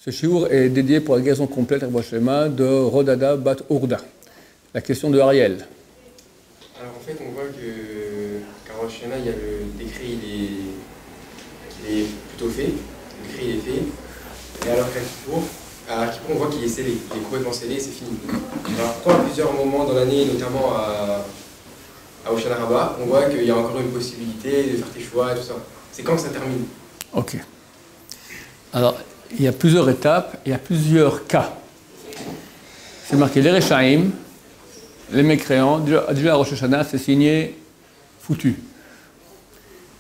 Ce shiur est dédié pour la guérison complète à Boshema de Rodada Bat Urda. La question de Ariel. Alors en fait, on voit qu'à Rosh Hashanah, il y a le décret, il est plutôt fait. Le décret, il est fait. Et alors qu'à Kippour, on voit qu'il est scellé. Il est complètement scellé et c'est fini. Alors pourquoi à plusieurs moments dans l'année, notamment à Hoshana Rabbah, on voit qu'il y a encore une possibilité de faire tes choix et tout ça. C'est quand que ça termine? Ok. Alors, il y a plusieurs étapes, il y a plusieurs cas. C'est marqué les Rechaim, les mécréants, déjà à Rosh Hashanah, c'est signé foutu.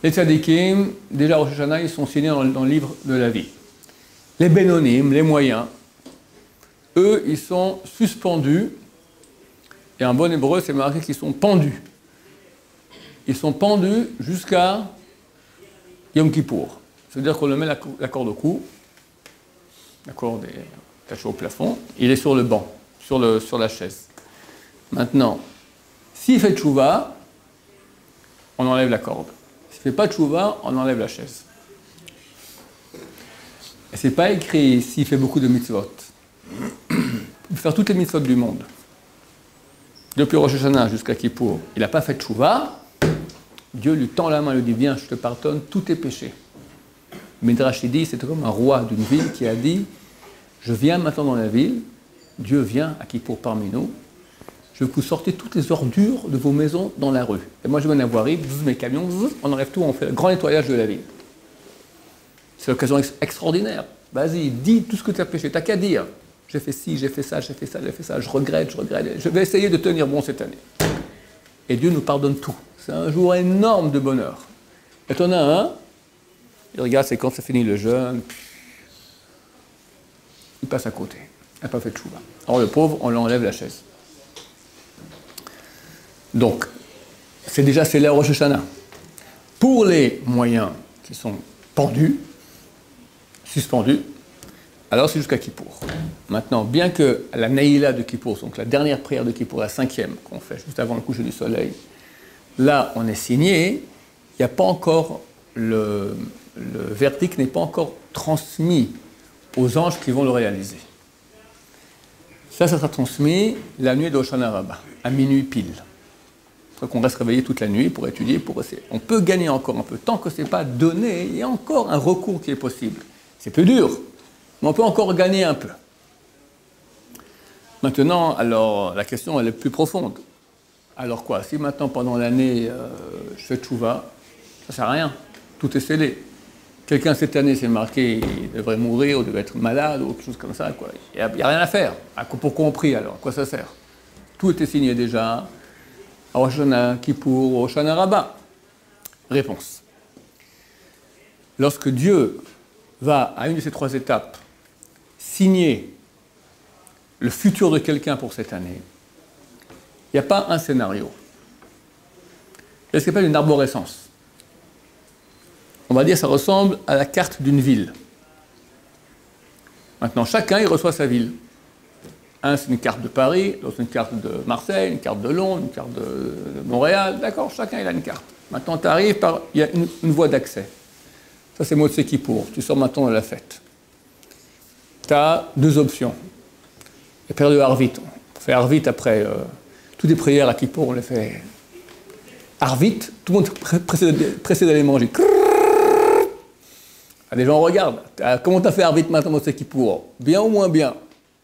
Les Tzadikim, déjà à Rosh Hashanah, ils sont signés dans le livre de la vie. Les Bénonim, les moyens, eux, ils sont suspendus. Et en bon hébreu, c'est marqué qu'ils sont pendus. Ils sont pendus jusqu'à Yom Kippour. C'est-à-dire qu'on le met la corde au cou, la corde est attachée au plafond, il est sur le banc, sur la chaise. Maintenant, s'il fait tchouva, on enlève la corde. S'il ne fait pas tchouva, on enlève la chaise. Et ce n'est pas écrit s'il fait beaucoup de mitzvot. Il peut faire toutes les mitzvot du monde. Depuis Rosh Hashanah jusqu'à Kippour, il n'a pas fait tchouva, Dieu lui tend la main et lui dit « Viens, je te pardonne tous tes péchés ». Midrash dit, c'était comme un roi d'une ville qui a dit « Je viens maintenant dans la ville, Dieu vient à Kippour parmi nous, je vais vous sortir toutes les ordures de vos maisons dans la rue. Et moi je viens d'avoir mes camions, on enlève tout, on fait le grand nettoyage de la ville. » C'est l'occasion extraordinaire. Vas-y, dis tout ce que tu as péché, tu n'as qu'à dire. J'ai fait ci, j'ai fait ça, j'ai fait ça, j'ai fait ça, je regrette, je vais essayer de tenir bon cette année. Et Dieu nous pardonne tout. C'est un jour énorme de bonheur. Et t'en as un, il regarde, c'est quand ça finit le jeûne, il passe à côté. Il n'a pas fait de tchouva. Alors le pauvre, on lui enlève la chaise. Donc, c'est déjà scellé à Rosh Hashanah. Pour les moyens qui sont pendus, suspendus, alors c'est jusqu'à Kippour. Maintenant, bien que la Neïla de Kippour, donc la dernière prière de Kippour, la 5e qu'on fait juste avant le coucher du soleil, là on est signé, il n'y a pas encore le verdict n'est pas encore transmis aux anges qui vont le réaliser. Ça sera transmis la nuit d'Hoshana Rabbah, à minuit pile. Il faut qu'on reste réveillé toute la nuit pour étudier, pour essayer. On peut gagner encore un peu. Tant que ce n'est pas donné, il y a encore un recours qui est possible. C'est plus dur, mais on peut encore gagner un peu. Maintenant, alors, la question elle est plus profonde. Alors quoi? Si maintenant, pendant l'année, je fais tchouva, ça ne sert à rien. Tout est scellé. Quelqu'un cette année s'est marqué, il devrait mourir, ou devrait être malade, ou quelque chose comme ça. Quoi. Il n'y a rien à faire. Pourquoi on prie alors? À quoi ça sert? Tout était signé déjà. À Rosh Hashanah, Kippour, Hoshana Rabbah. Réponse. Lorsque Dieu va, à une de ces trois étapes, signer le futur de quelqu'un pour cette année, il n'y a pas un scénario. C'est ce qu'on appelle une arborescence. On va dire que ça ressemble à la carte d'une ville. Maintenant, chacun, il reçoit sa ville. Un, c'est une carte de Paris, l'autre, une carte de Marseille, une carte de Londres, une carte de Montréal. D'accord, chacun, il a une carte. Maintenant, tu arrives il y a une voie d'accès. Ça, c'est Motsé Kippour. Tu sors maintenant de la fête. Tu as deux options. La période de Harvit. On fait Harvit après. Toutes les prières à Kippour, on les fait Harvit. Tout le monde pressé d'aller manger. Les gens regardent. Comment tu as fait Harvit maintenant, Motsé Kippour? Bien ou moins bien?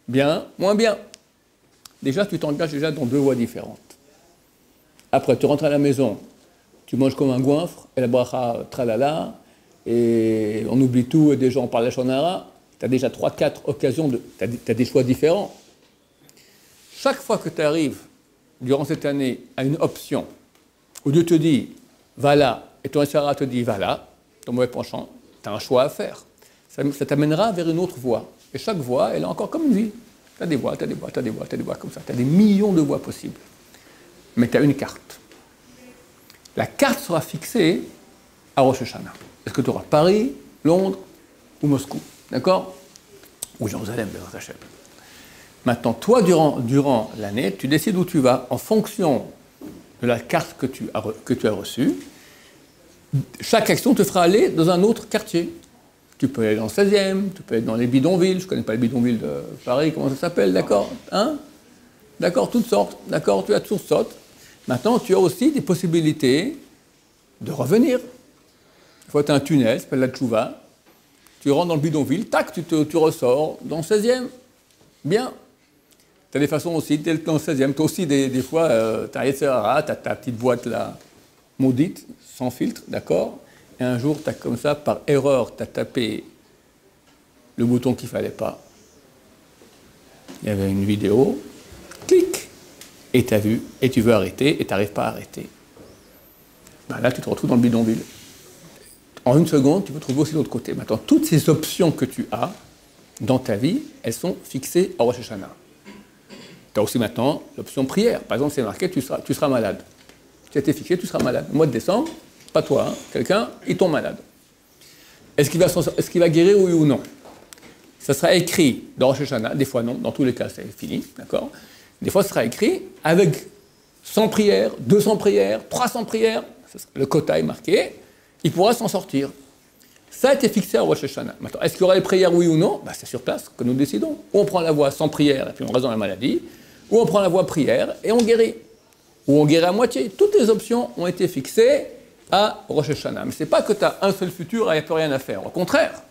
Bien, moins bien. Déjà, tu t'engages déjà dans deux voies différentes. Après, tu rentres à la maison, tu manges comme un goinfre, et la bracha tralala, et on oublie tout, et des gens parlent la shonara. Tu as déjà 3-4 occasions, tu as des choix différents. Chaque fois que tu arrives, durant cette année, à une option, où Dieu te dit, va là, et ton Sarah te dit, va là, ton mauvais penchant, tu as un choix à faire. Ça t'amènera vers une autre voie. Et chaque voie, elle est encore comme une vie. Tu as des voies, tu as des voies, tu as des voies, tu as des voies comme ça. Tu as des millions de voies possibles. Mais tu as une carte. La carte sera fixée à Rosh Hashanah. Est-ce que tu auras Paris, Londres ou Moscou? D'accord? Ou Jérusalem, Bezrat Hashem. Maintenant, toi, durant l'année, tu décides où tu vas en fonction de la carte que tu as reçue. Chaque action te fera aller dans un autre quartier. Tu peux aller dans le 16e, tu peux aller dans les bidonvilles, je ne connais pas les bidonvilles de Paris, comment ça s'appelle, d'accord, hein? D'accord, toutes sortes, d'accord, tu as toutes sortes. Maintenant, tu as aussi des possibilités de revenir. Il faut être un tunnel, ça s'appelle la tchouva. Tu rentres dans le bidonville, tac, tu ressors dans le 16e. Bien. Tu as des façons aussi, tu es dans le 16e. Tu as aussi des fois, tu as ta petite boîte là, maudite, sans filtre, d'accord. Et un jour, tu as comme ça, par erreur, tu as tapé le bouton qu'il ne fallait pas. Il y avait une vidéo, clic, et tu as vu, et tu veux arrêter, et tu n'arrives pas à arrêter. Ben là, tu te retrouves dans le bidonville. En une seconde, tu peux trouver aussi l'autre côté. Maintenant, toutes ces options que tu as dans ta vie, elles sont fixées à Rosh Hashanah. Tu as aussi maintenant l'option prière. Par exemple, c'est marqué, tu seras malade. Tu as été fixé, tu seras malade. Au mois de décembre, pas toi, hein, quelqu'un, il tombe malade. Est-ce qu'il va guérir, oui ou non? Ça sera écrit dans Rosh Hashanah, des fois non, dans tous les cas c'est fini, d'accord? Des fois, ce sera écrit avec 100 prières, 200 prières, 300 prières, le quota est marqué, il pourra s'en sortir. Ça a été fixé à Rosh Hashanah. Maintenant, est-ce qu'il y aura les prières, oui ou non? Ben, c'est sur place que nous décidons. Ou on prend la voie sans prière et puis on reste dans la maladie, ou on prend la voie prière et on guérit. Ou on guérit à moitié. Toutes les options ont été fixées à Rosh Hashanah. Mais ce n'est pas que tu as un seul futur et il n'y a plus rien à faire. Au contraire,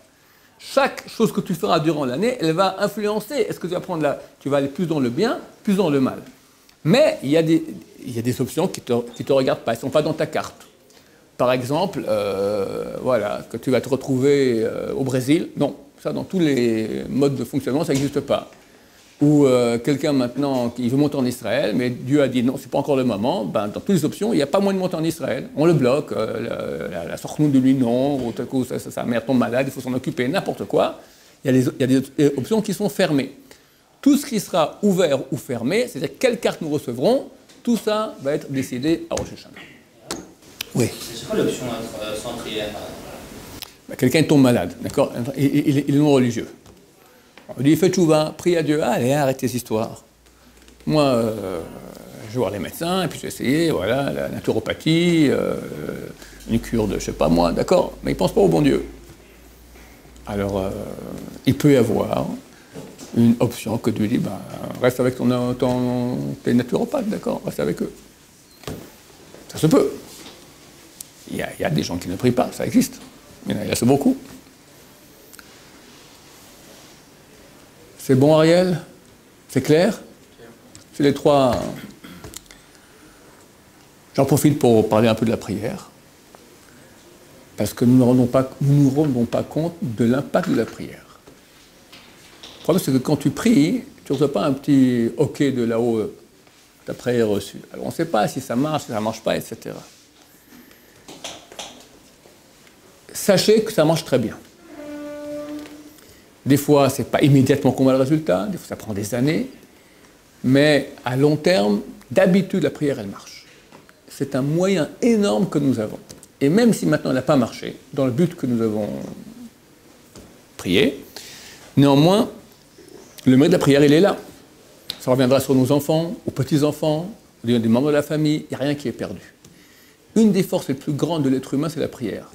chaque chose que tu feras durant l'année, elle va influencer. Est-ce que tu vas aller plus dans le bien, plus dans le mal? Mais il y a des options qui te regardent pas, elles ne sont pas dans ta carte. Par exemple, voilà, que tu vas te retrouver au Brésil. Non, ça dans tous les modes de fonctionnement, ça n'existe pas. Ou quelqu'un maintenant qui veut monter en Israël, mais Dieu a dit non, c'est pas encore le moment. Ben, dans toutes les options, il n'y a pas moyen de monter en Israël. On le bloque, la sorte-nous de lui non, ou tout à coup sa mère tombe malade, il faut s'en occuper, n'importe quoi. Il y a des options qui sont fermées. Tout ce qui sera ouvert ou fermé, c'est-à-dire quelle carte nous recevrons, tout ça va être décidé à Rosh Hashanah. Oui. C'est quoi l'option sans prière? Ben, quelqu'un tombe malade, d'accord? Il est non religieux. On lui dit, fais tchouva, prie à Dieu. Allez, arrête tes histoires. Moi, je vais voir les médecins, et puis je vais essayer, voilà, la naturopathie, une cure de je sais pas moi, d'accord, mais il ne pense pas au bon Dieu. Alors, il peut y avoir une option que tu lui dis, bah, reste avec tes naturopathes, d'accord, reste avec eux. Ça se peut. Il y a des gens qui ne prient pas, ça existe. Il y en a beaucoup. C'est bon, Ariel? C'est clair? C'est les trois. J'en profite pour parler un peu de la prière. Parce que nous ne nous rendons pas compte de l'impact de la prière. Le problème, c'est que quand tu pries, tu ne reçois pas un petit OK de là-haut, ta prière est reçue. Alors, on ne sait pas si ça marche, si ça ne marche pas, etc. Sachez que ça marche très bien. Des fois, ce n'est pas immédiatement qu'on voit le résultat, des fois ça prend des années, mais à long terme, d'habitude, la prière, elle marche. C'est un moyen énorme que nous avons. Et même si maintenant elle n'a pas marché, dans le but que nous avons prié, néanmoins, le mérite de la prière, il est là. Ça reviendra sur nos enfants, aux petits-enfants, des membres de la famille, il n'y a rien qui est perdu. Une des forces les plus grandes de l'être humain, c'est la prière.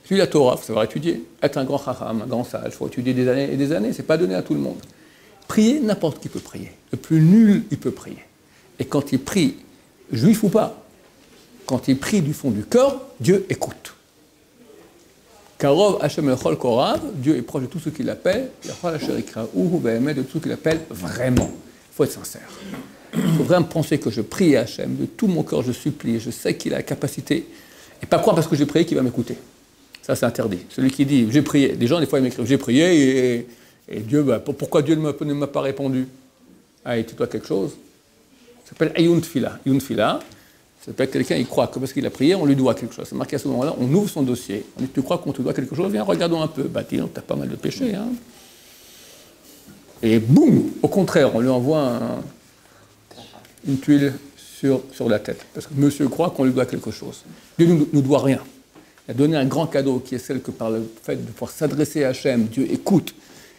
Étudier la Torah, il faut savoir étudier. Être un grand chacham, un grand sage, il faut étudier des années et des années, ce n'est pas donné à tout le monde. Prier, n'importe qui peut prier. Le plus nul, il peut prier. Et quand il prie, juif ou pas, quand il prie du fond du cœur, Dieu écoute. Karov Hashem Echol Korav, Dieu est proche de tout ce qu'il appelle, de tout ce qu'il appelle vraiment. Il faut être sincère. Il faut vraiment penser que je prie à Hashem, de tout mon cœur je supplie, je sais qu'il a la capacité, et pas croire parce que j'ai prié qu'il va m'écouter. Ça, c'est interdit. Celui qui dit, j'ai prié, des gens, des fois, ils m'écrivent, j'ai prié, et Dieu, bah, pourquoi Dieu ne m'a pas répondu? Ah, et tu dois quelque chose. Ça s'appelle Ayun Tfila. Ayun Tfila, ça s'appelle quelqu'un, il croit que parce qu'il a prié, on lui doit quelque chose. C'est marqué à ce moment-là, on ouvre son dossier, on dit, tu crois qu'on te doit quelque chose? Viens, regardons un peu. Bah, dis donc, t'as pas mal de péchés, hein. Et boum, au contraire, on lui envoie une tuile sur la tête. Parce que monsieur croit qu'on lui doit quelque chose. Dieu ne nous doit rien. Il a donné un grand cadeau qui est celle que par le fait de pouvoir s'adresser à Hachem, Dieu écoute,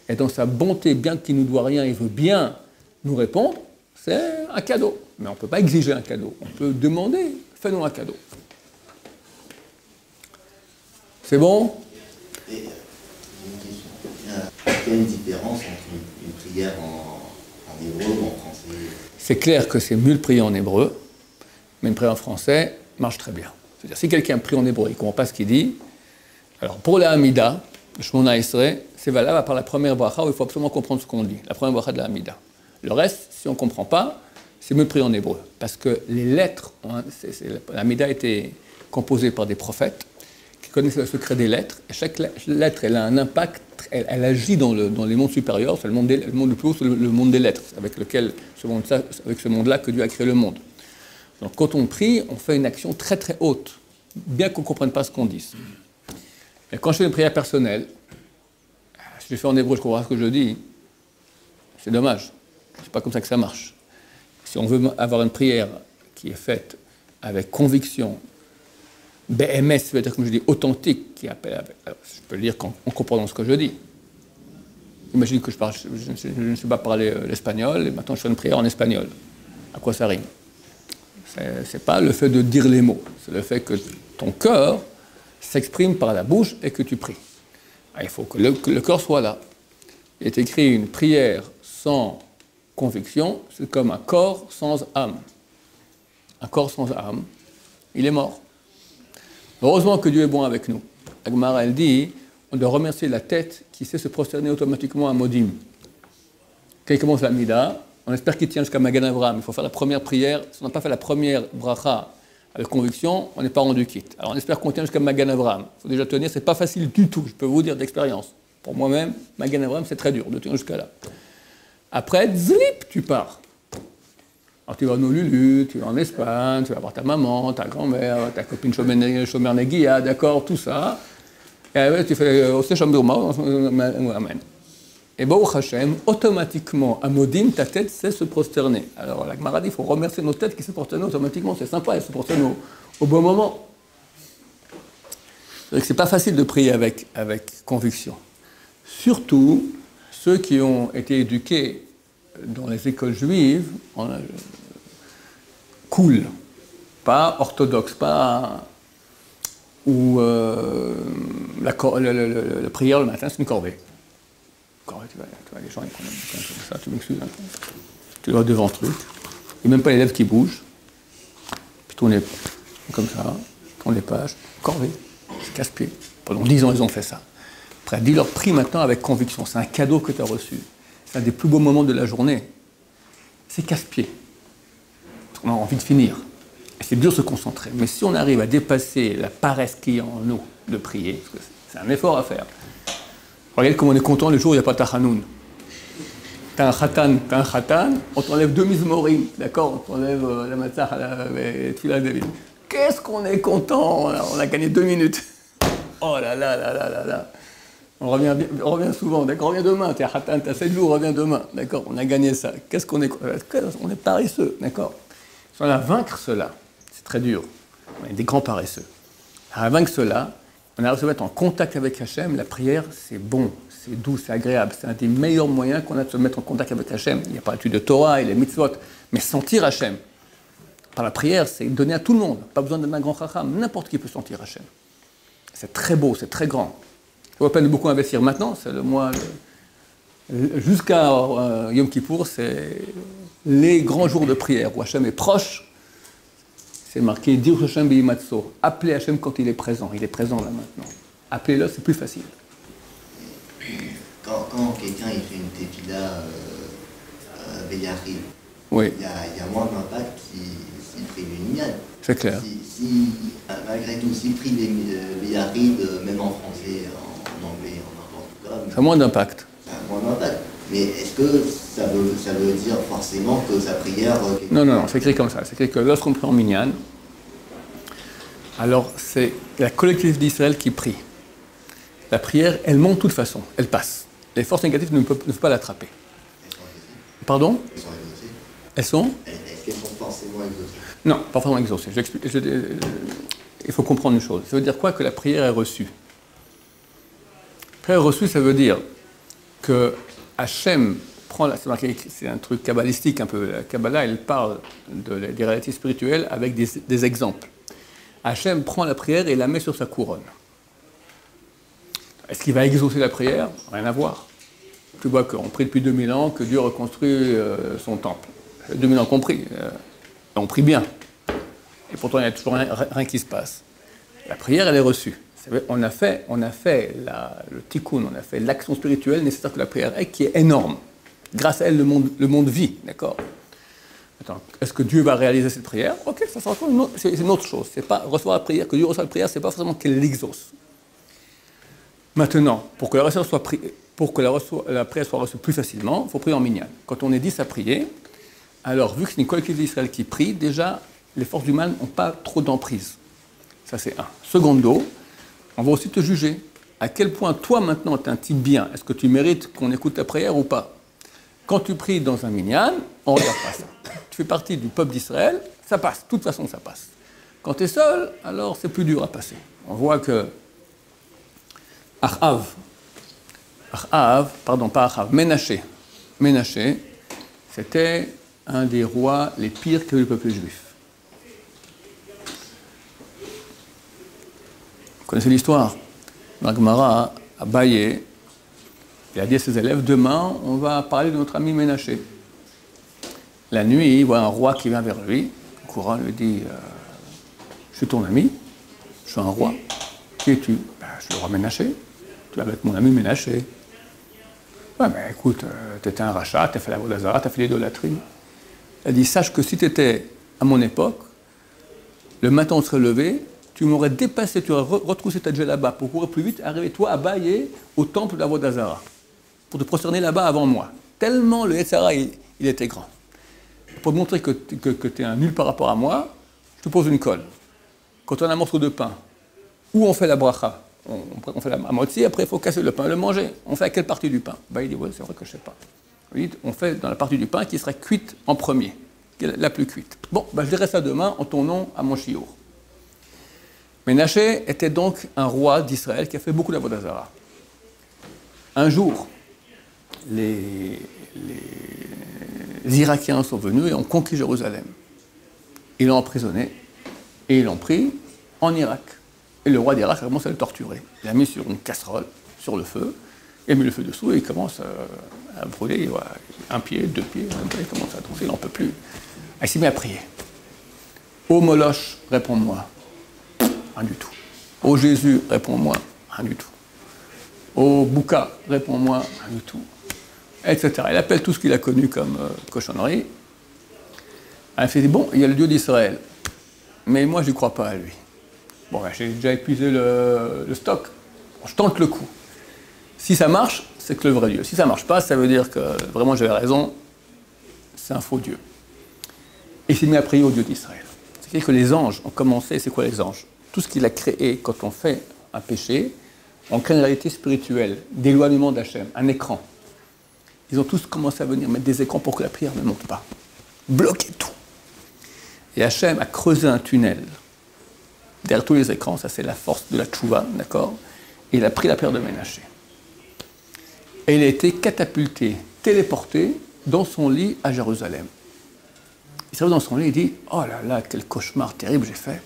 et dans sa bonté, bien qu'il ne nous doit rien, il veut bien nous répondre, c'est un cadeau. Mais on ne peut pas exiger un cadeau, on peut demander, fais-nous un cadeau. C'est bon? Une question. Il y a une différence entre une prière en hébreu ou en français? C'est clair que c'est mieux de prier en hébreu, mais une prière en français marche très bien. C'est-à-dire, si quelqu'un prie en hébreu et ne comprend pas ce qu'il dit, alors pour la Hamida, le Shemona Esrei, c'est valable à part la première bracha où il faut absolument comprendre ce qu'on dit, la première bracha de la Hamida. Le reste, si on ne comprend pas, c'est mieux de prier en hébreu, parce que les lettres, la Hamida a été composée par des prophètes qui connaissent le secret des lettres, et chaque lettre, elle a un impact, elle agit dans les mondes supérieurs, c'est le monde le plus haut, c'est le monde des lettres, avec ce monde-là que Dieu a créé le monde. Donc quand on prie, on fait une action très très haute, bien qu'on ne comprenne pas ce qu'on dit. Et quand je fais une prière personnelle, si je fais en hébreu, je comprends ce que je dis, c'est dommage. C'est pas comme ça que ça marche. Si on veut avoir une prière qui est faite avec conviction, BMS, c'est-à-dire, comme je dis, authentique, qui appelle avec, alors, je peux le dire en comprenant ce que je dis. Imagine que je ne sais pas parler l'espagnol, et maintenant je fais une prière en espagnol. À quoi ça rime? C'est pas le fait de dire les mots, c'est le fait que ton cœur s'exprime par la bouche et que tu pries. Il faut que le cœur soit là. Il est écrit une prière sans conviction, c'est comme un corps sans âme. Un corps sans âme, il est mort. Heureusement que Dieu est bon avec nous. La Gemara, elle dit, on doit remercier la tête qui sait se prosterner automatiquement à Modim. Quand il commence la Mida, on espère qu'il tient jusqu'à Magan Avraham. Il faut faire la première prière. Si on n'a pas fait la première bracha avec conviction, on n'est pas rendu quitte. Alors on espère qu'on tient jusqu'à Magan Avraham. Il faut déjà tenir, c'est pas facile du tout, je peux vous dire d'expérience. Pour moi-même, Magan Avraham, c'est très dur de tenir jusqu'à là. Après, zlip, tu pars. Alors tu vas au Nolulu, tu vas en Espagne, tu vas voir ta maman, ta grand-mère, ta copine Shomer Negia, d'accord, tout ça. Et après, tu fais aussi Shamburma, amen. Et Baruch Hashem, automatiquement, à Modim, ta tête sait se prosterner. Alors la Gemara dit, il faut remercier nos têtes qui se prosternent automatiquement, c'est sympa, elles se prosternent au bon moment. C'est pas facile de prier avec conviction. Surtout ceux qui ont été éduqués dans les écoles juives, cool, pas orthodoxe, pas où la prière le matin c'est une corvée. Tu vois, les gens ils prennent un bouquin comme ça, tu m'excuses un peu. Tu vas devant le truc, il n'y a même pas les lèvres qui bougent, puis tourne comme ça, tourne les pages, corvée, c'est casse-pied. Pendant 10 ans ils ont fait ça. Après, dis-leur prie maintenant avec conviction, c'est un cadeau que tu as reçu. C'est un des plus beaux moments de la journée. C'est casse-pied. On a envie de finir. Et c'est dur de se concentrer. Mais si on arrive à dépasser la paresse qu'il y a en nous de prier, parce que c'est un effort à faire. Regarde comme on est content le jour où il n'y a pas de Tachanoun. T'as un khatan, on t'enlève 2 mizmorim, d'accord? On t'enlève la matzah, la tefila David. Qu'est-ce qu'on est content, on a gagné 2 minutes. Oh là là là là là là. On revient souvent, d'accord, on revient demain, t'es khatan, t'as 7 jours, on revient demain, d'accord, on a gagné ça. Qu'est-ce qu'on est? On est paresseux, d'accord. Si on a vaincre cela, c'est très dur, on est des grands paresseux. À vaincre cela, on a à se mettre en contact avec Hachem, la prière, c'est bon, c'est doux, c'est agréable, c'est un des meilleurs moyens qu'on a de se mettre en contact avec Hachem. Il n'y a pas l'étude de Torah et les mitzvot, mais sentir Hachem. Par la prière, c'est donné à tout le monde, pas besoin d'un grand chacham, n'importe qui peut sentir Hachem. C'est très beau, c'est très grand. Ça vaut la peine de beaucoup investir maintenant, c'est le mois, jusqu'à Yom Kippour, c'est les grands jours de prière où Hachem est proche. C'est marqué Dir Hashem B'imatso. Appelez Hachem quand il est présent là maintenant. Appelez-le, c'est plus facile. Quand quelqu'un il fait une tefila Beyachid, oui. Il y a moins d'impact s'il prie une minyan. C'est clair. Malgré tout, s'il prie des Beyachid, même en français, en anglais, en n'importe quoi. Ça a moins d'impact. Ça a moins d'impact. Mais est-ce que ça veut dire forcément que sa prière... Non, c'est écrit comme ça. C'est écrit que lorsqu'on prie en minyan, alors c'est la collectivité d'Israël qui prie. La prière, elle monte de toute façon, elle passe. Les forces négatives ne peuvent pas l'attraper. Pardon? Elles sont? Est-ce qu'elles sont forcément exaucées? Non, pas forcément exaucées. Il faut comprendre une chose. Ça veut dire quoi que la prière est reçue? La prière reçue, ça veut dire que Hachem prend, c'est un truc kabbalistique un peu, la Kabbalah, elle parle des réalités spirituelles avec des exemples. Hachem prend la prière et la met sur sa couronne. Est-ce qu'il va exaucer la prière? Rien à voir. Tu vois qu'on prie depuis 2000 ans que Dieu reconstruit son temple. 2000 ans compris. On prie bien. Et pourtant, il n'y a toujours rien qui se passe. La prière, elle est reçue. On a fait le tikkun, on a fait l'action spirituelle nécessaire que la prière ait, qui est énorme. Grâce à elle, le monde vit, d'accord? Attends, est-ce que Dieu va réaliser cette prière? Ok, ça sera c'est une autre chose. C'est pas recevoir la prière, que Dieu reçoit la prière, c'est pas forcément qu'elle l'exauce. Maintenant, pour que la prière soit reçue plus facilement, il faut prier en minyan. Quand on est 10 à prier, alors vu que c'est une collectivité d'Israël qui prie, déjà, les forces du mal n'ont pas trop d'emprise. Ça, c'est un. Secondo, on va aussi te juger. À quel point, toi, maintenant, tu es un type bien. Est-ce que tu mérites qu'on écoute ta prière ou pas? Quand tu pries dans un minyan, on ne regarde pas ça. Tu fais partie du peuple d'Israël, ça passe. De toute façon, ça passe. Quand tu es seul, alors c'est plus dur à passer. On voit que Ménaché, c'était un des rois les pires que le peuple juif. Vous connaissez l'histoire? Dans la Gemara, à Baye, il a dit à ses élèves, demain, on va parler de notre ami Ménaché. La nuit, il voit un roi qui vient vers lui, le courant lui dit, je suis ton ami, je suis un roi, qui es-tu? Je suis le roi Ménaché, tu vas être mon ami Ménaché. Ouais, mais écoute, tu étais un rachat, tu as fait la Vodazara, tu as fait l'idolâtrie. Elle dit, sache que si tu étais à mon époque, le matin on serait levé, tu m'aurais dépassé, tu aurais retroussé ta djellaba pour courir plus vite, arriver toi à Baye au temple de la Vodazara, pour te prosterner là-bas avant moi. Tellement le Yetzara, il était grand. Pour te montrer que tu es un nul par rapport à moi, je te pose une colle. Quand on a un morceau de pain, où on fait la bracha, on fait la moitié, après il faut casser le pain et le manger. On fait à quelle partie du pain? Il dit, ouais, c'est vrai que je ne sais pas. On fait dans la partie du pain qui sera cuite en premier, qui est la plus cuite. Bon, je dirai ça demain en ton nom à mon chiour. Ménaché était donc un roi d'Israël qui a fait beaucoup d'Avodah Zara. Un jour, les Irakiens sont venus et ont conquis Jérusalem. Ils l'ont emprisonné et ils l'ont pris en Irak. Et le roi d'Irak a commencé à le torturer. Il l'a mis sur une casserole, sur le feu, il a mis le feu dessous et il commence à brûler. Un pied, 2 pieds, il commence à danser, il n'en peut plus. Il s'est mis à prier. Ô Moloch, réponds-moi. Rien du tout. Ô Jésus, réponds-moi. Rien du tout. Ô Bouka, réponds-moi. Rien du tout. Etc. Il appelle tout ce qu'il a connu comme cochonnerie. Il s'est dit, bon, il y a le Dieu d'Israël. Mais moi, je ne crois pas à lui. Bon, j'ai déjà épuisé le stock. Bon, je tente le coup. Si ça marche, c'est que le vrai Dieu. Si ça ne marche pas, ça veut dire que vraiment j'avais raison. C'est un faux Dieu. Et il s'est mis à prier au Dieu d'Israël. C'est-à-dire que les anges ont commencé. C'est quoi les anges? Tout ce qu'il a créé quand on fait un péché, on crée une réalité spirituelle, d'éloignement d'Hachem, un écran. Ils ont tous commencé à venir mettre des écrans pour que la prière ne monte pas. Bloquer tout. Et Hachem a creusé un tunnel. Derrière tous les écrans, ça c'est la force de la tchouva, d'accord? Et il a pris la prière de Ménaché. Et il a été catapulté, téléporté dans son lit à Jérusalem. Il s'est réveillé dans son lit et dit, oh là là, quel cauchemar terrible j'ai fait.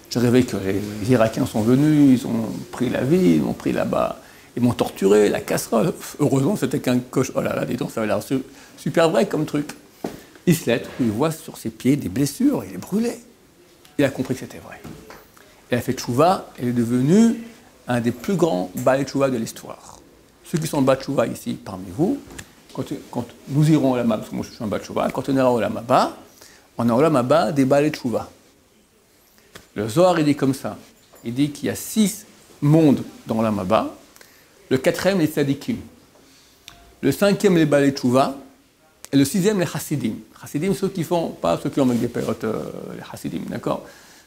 J'ai rêvé que les Irakiens sont venus, ils ont pris la ville, ils m'ont pris là-bas, ils m'ont torturé, la casserole. Heureusement, c'était qu'un cauchemar. Oh là là, dis donc, ça avait l'air super vrai comme truc. Il se lève, il voit sur ses pieds des blessures, il est brûlé. Il a compris que c'était vrai. Il a fait tchouva, et il est devenu un des plus grands balais tchouva de l'histoire. Ceux qui sont en bas tchouva ici, parmi vous, quand nous irons au Lama, parce que moi je suis en bas tchouva, quand on ira au Lama, on a au Lama des balais tchouva. Le Zohar, il dit comme ça. Il dit qu'il y a 6 mondes dans l'Amaba. Le 4e, les tzadikim. Le 5e, les balais tchouva. Et le 6e, les chassidim. Chassidim, ceux qui font, pas ceux qui ont avec des pérotes, les chassidim, d'accord?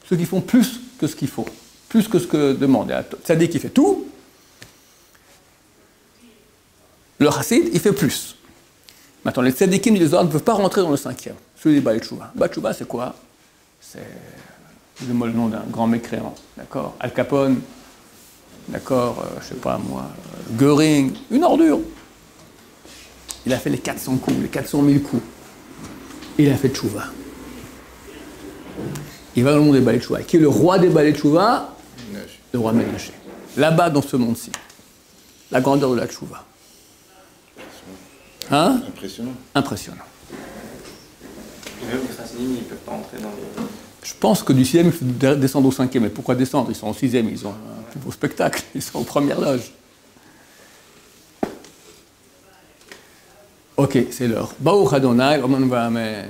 Ceux qui font plus que ce qu'il faut. Plus que ce que demande. Le tzadik, il fait tout. Le chassid, il fait plus. Maintenant, les tzadikim et les Zohar ne peuvent pas rentrer dans le 5e. Celui des balais tchouva. Balais tchouva, c'est quoi? C'est... Dis-moi le nom d'un grand mécréant, d'accord? Al Capone, d'accord, je sais pas moi, Göring, une ordure. Il a fait les 400 coups, les 400 000 coups. Il a fait tchouva. Il va dans le monde des balais tchouva. Qui est le roi des balais tchouva? Le roi Ménaché. Là-bas, dans ce monde-ci. la grandeur de la tchouva. Hein? Impressionnant. Impressionnant. Et même les Chassidim, ils ne peuvent pas entrer dans les... Je pense que du 6e, il faut descendre au 5e. Mais pourquoi descendre? Ils sont au 6e, ils ont un plus beau spectacle. Ils sont aux premières loges. Ok, c'est l'heure. Baruch Adonai, Oman Va'ameh.